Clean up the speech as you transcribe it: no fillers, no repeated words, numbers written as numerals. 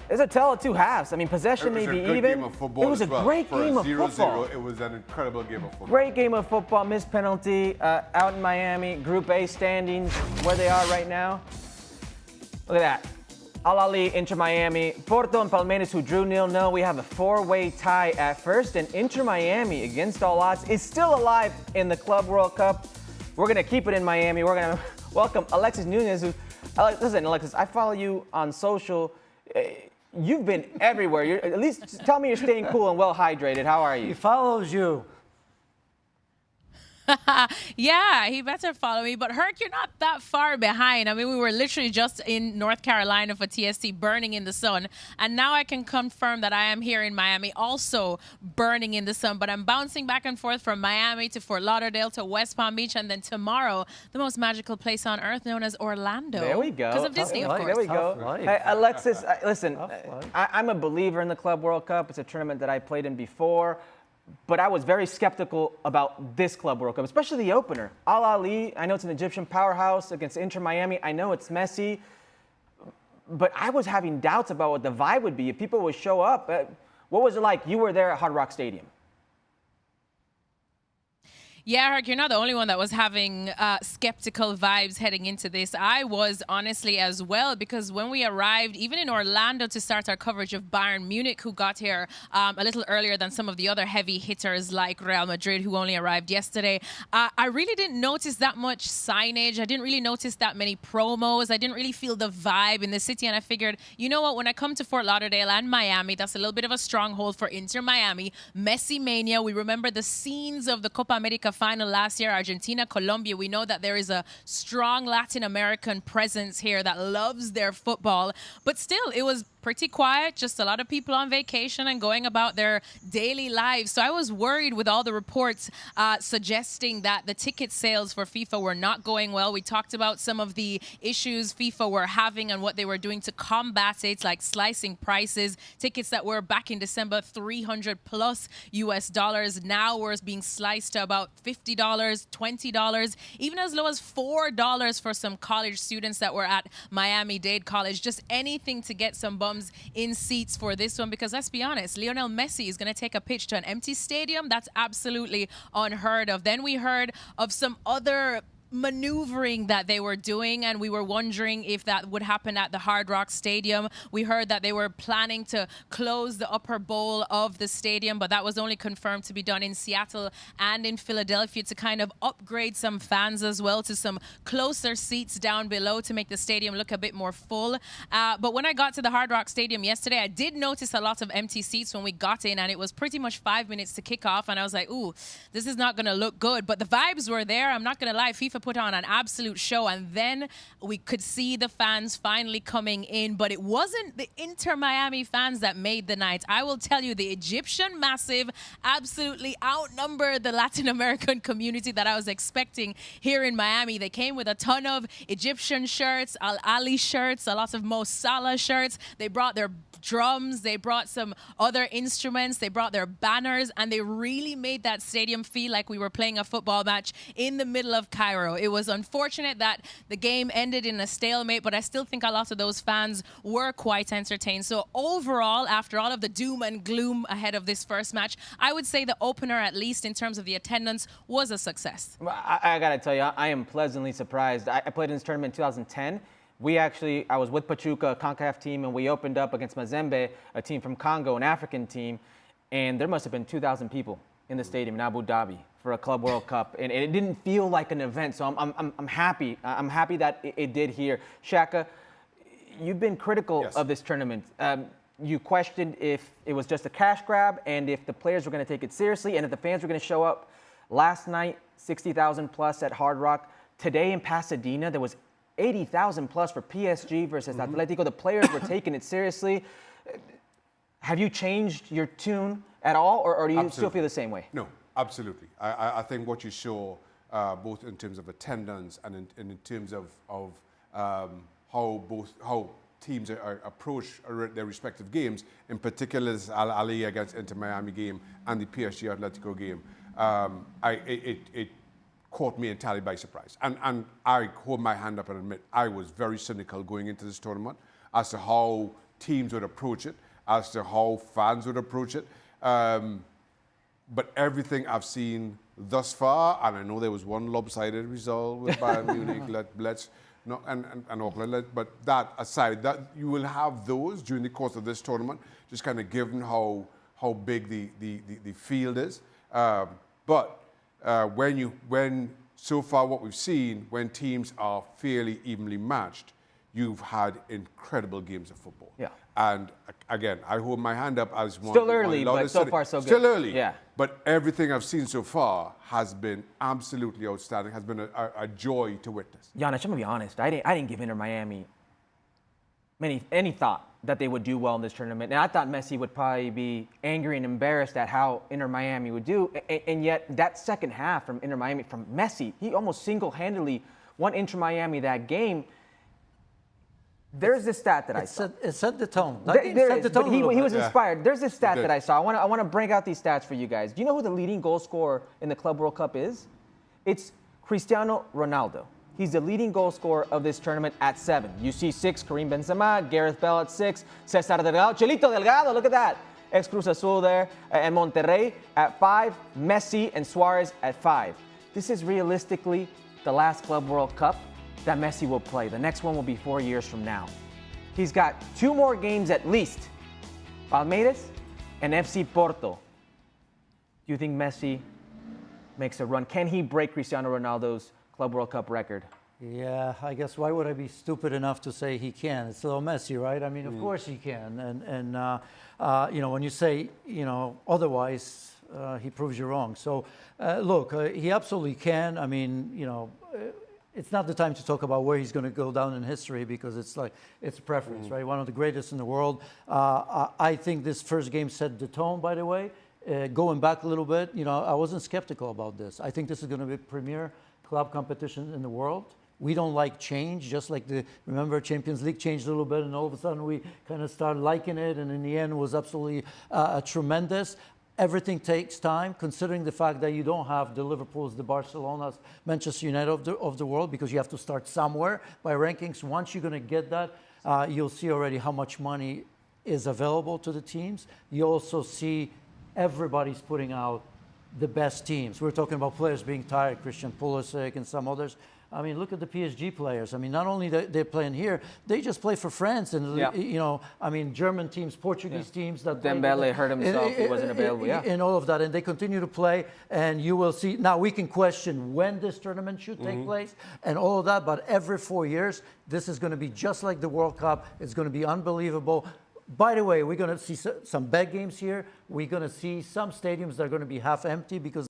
It's a tale of two halves. I mean, possession may be even. It was a great game of football. It was an incredible game of football. Great game of football. Missed penalty out in Miami. Group A standings where they are right now. Look at that. Al Ahly, Inter Miami, Porto and Palmeiras, who drew 0-0. We have a four-way tie at first, and Inter Miami, against all odds, is still alive in the Club World Cup. We're going to keep it in Miami. We're going to welcome Alexis Nunez. Listen, Alexis, I follow you on social. You've been everywhere. At least tell me you're staying cool and well hydrated. How are you? He follows you. Yeah, he better follow me. But Herc, you're not that far behind. I mean, we were literally just in North Carolina for TST, burning in the sun. And now I can confirm that I am here in Miami, also burning in the sun. But I'm bouncing back and forth from Miami to Fort Lauderdale to West Palm Beach. And then tomorrow, the most magical place on earth known as Orlando. There we go. Because of Disney, of course. There we go. Hey, Alexis, listen, I'm a believer in the Club World Cup. It's a tournament that I played in before. But I was very skeptical about this Club World Cup, especially the opener. Al Ahly, I know it's an Egyptian powerhouse against Inter Miami. I know it's Messi. But I was having doubts about what the vibe would be if people would show up. What was it like? You were there at Hard Rock Stadium. Yeah, Herc, you're not the only one that was having skeptical vibes heading into this. I was honestly as well, because when we arrived, even in Orlando, to start our coverage of Bayern Munich, who got here a little earlier than some of the other heavy hitters like Real Madrid, who only arrived yesterday, I really didn't notice that much signage. I didn't really notice that many promos. I didn't really feel the vibe in the city. And I figured, you know what, when I come to Fort Lauderdale and Miami, that's a little bit of a stronghold for Inter Miami. Messi mania. We remember the scenes of the Copa America final last year, Argentina, Colombia. We know that there is a strong Latin American presence here that loves their football. But still, it was pretty quiet, just a lot of people on vacation and going about their daily lives. So I was worried with all the reports suggesting that the ticket sales for FIFA were not going well. We talked about some of the issues FIFA were having and what they were doing to combat it, like slicing prices. Tickets that were back in December $300 plus US dollars now were being sliced to about $50, $20, even as low as $4 for some college students that were at Miami-Dade College. Just anything to get some bums in seats for this one, because let's be honest, Lionel Messi is going to take a pitch to an empty stadium. That's absolutely unheard of. Then we heard of some other maneuvering that they were doing, and we were wondering if that would happen at the Hard Rock Stadium. We heard that they were planning to close the upper bowl of the stadium, but that was only confirmed to be done in Seattle and in Philadelphia to kind of upgrade some fans as well to some closer seats down below to make the stadium look a bit more full. But when I got to the Hard Rock Stadium yesterday, I did notice a lot of empty seats when we got in, and it was pretty much 5 minutes to kick off, and I was like, ooh, this is not going to look good. But the vibes were there. I'm not going to lie. FIFA put on an absolute show, and then we could see the fans finally coming in. But it wasn't the Inter Miami fans that made the night. I will tell you, the Egyptian Massive absolutely outnumbered the Latin American community that I was expecting here in Miami. They came with a ton of Egyptian shirts, Al Ahly shirts, a lot of Mo Salah shirts. They brought their drums, they brought some other instruments, they brought their banners, and they really made that stadium feel like we were playing a football match in the middle of Cairo. It was unfortunate that the game ended in a stalemate, but I still think a lot of those fans were quite entertained. So overall, after all of the doom and gloom ahead of this first match, I would say the opener, at least in terms of the attendance, was a success. I got to tell you, I am pleasantly surprised. I played in this tournament in 2010. I was with Pachuca, a CONCACAF team, and we opened up against Mazembe, a team from Congo, an African team, and there must have been 2,000 people in the stadium in Abu Dhabi for a Club World Cup, and it didn't feel like an event. So I'm happy. I'm happy that it did here. Shaka, you've been critical of this tournament. You questioned if it was just a cash grab and if the players were going to take it seriously and if the fans were going to show up. Last night, 60,000 plus at Hard Rock. Today in Pasadena, there was 80,000 plus for PSG versus Atletico. The players were taking it seriously. Have you changed your tune at all, or do you still feel the same way? No, absolutely. I think what you saw, both in terms of attendance and in terms of how teams approach their respective games, in particular this Al Ahly against Inter Miami game and the PSG Atletico game, it caught me entirely by surprise. And I hold my hand up and admit I was very cynical going into this tournament as to how teams would approach it, as to how fans would approach it. But everything I've seen thus far, and I know there was one lopsided result with Bayern Munich, and Auckland, but that aside, that you will have those during the course of this tournament, just kind of given how big the field is. But when so far what we've seen, when teams are fairly evenly matched, you've had incredible games of football. Yeah. And again, I hold my hand up as one. Still early, but so far so good. Still early. Yeah. But everything I've seen so far has been absolutely outstanding, has been a joy to witness. Giannis, I'm going to be honest. I didn't give Inter Miami any thought that they would do well in this tournament. And I thought Messi would probably be angry and embarrassed at how Inter Miami would do. And yet that second half from Inter Miami, from Messi, he almost single-handedly won Inter Miami that game. There's this stat that I saw. It set the tone. He was inspired. There's this stat that I saw. I want to bring out these stats for you guys. Do you know who the leading goal scorer in the Club World Cup is? It's Cristiano Ronaldo. He's the leading goal scorer of this tournament at 7. You see 6, Karim Benzema, Gareth Bale at 6, Cesar Delgado, Chelito Delgado, look at that. Ex-Cruz Azul there, and Monterrey at 5, Messi and Suarez at 5. This is realistically the last Club World Cup that Messi will play. The next one will be 4 years from now. He's got 2 more games at least. Palmeiras and FC Porto. Do you think Messi makes a run? Can he break Cristiano Ronaldo's Club World Cup record? Yeah, I guess why would I be stupid enough to say he can? It's still Messi, right? I mean, of course he can. And when you say, otherwise, he proves you wrong. So, look, he absolutely can. I mean, it's not the time to talk about where he's going to go down in history because it's preference, right? One of the greatest in the world. I think this first game set the tone, by the way. Going back a little bit, I wasn't skeptical about this. I think this is going to be premier club competition in the world. We don't like change, just like remember Champions League changed a little bit and all of a sudden we kind of started liking it and in the end it was absolutely tremendous. Everything takes time, considering the fact that you don't have the Liverpools, the Barcelonas, Manchester United of the world, because you have to start somewhere by rankings. Once you're going to get that, you'll see already how much money is available to the teams. You also see everybody's putting out the best teams. We're talking about players being tired, Christian Pulisic and some others. I mean, look at the PSG players. I mean, not only they're playing here, they just play for France. And, German teams, Portuguese teams. That Dembele hurt himself. He wasn't available, and all of that. And they continue to play. And you will see. Now, we can question when this tournament should take place and all of that. But every 4 years, this is going to be just like the World Cup. It's going to be unbelievable. By the way, we're going to see some big games here. We're going to see some stadiums that are going to be half empty because